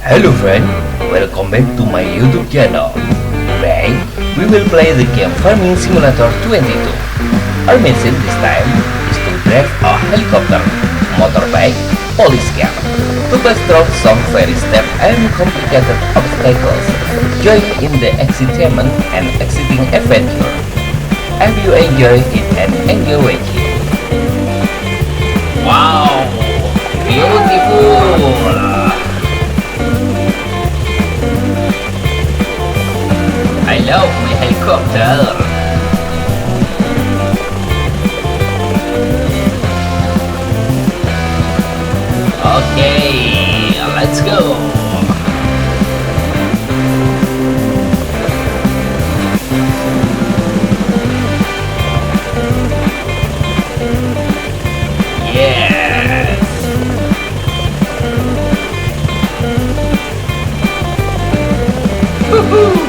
Hello friend, welcome back to my YouTube channel. Today, we will play the game Farming Simulator 22. Our mission this time is to drive a helicopter, motorbike, police car, to pass through some very steep and complicated obstacles. Join in the excitement and exciting adventure. I hope you enjoy it and enjoy watching. Wow, beautiful! I love my helicopter. Okay, let's go. Yes. Woohoo!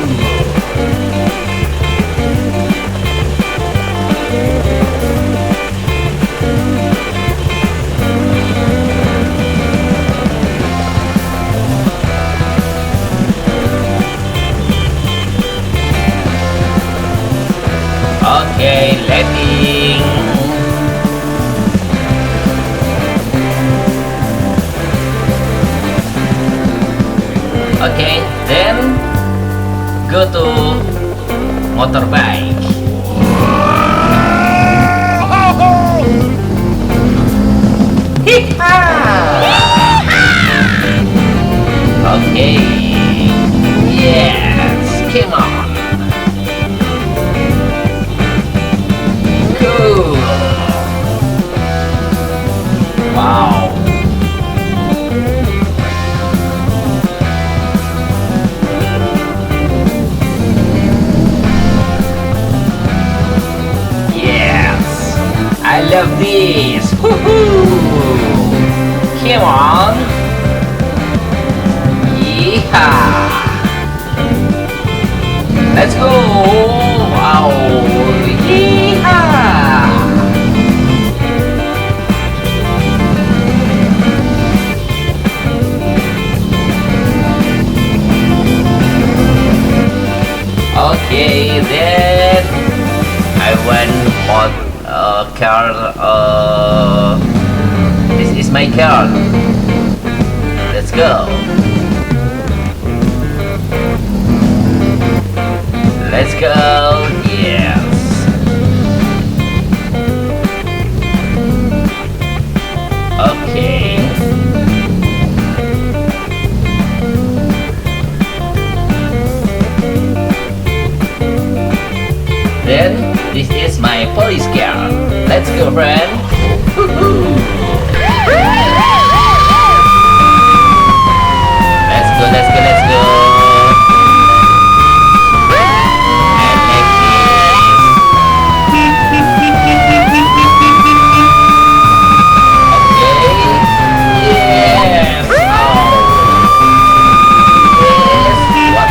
Okay, landing. Okay, then go to motorbike. Okay. Yes, come on. Cool. Wow. Yes, I love this. Woohoo! Come on. Yeah. Let's go. Wow. Yeah. Okay, then I want car. This is my car. Let's go. Let's go. Yes. Okay. Then this is my police car. Let's go, friend. Woohoo! Let's go, let's go, let's go. And like this. Okay. Yes. Oh. Yes. What?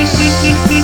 Yes.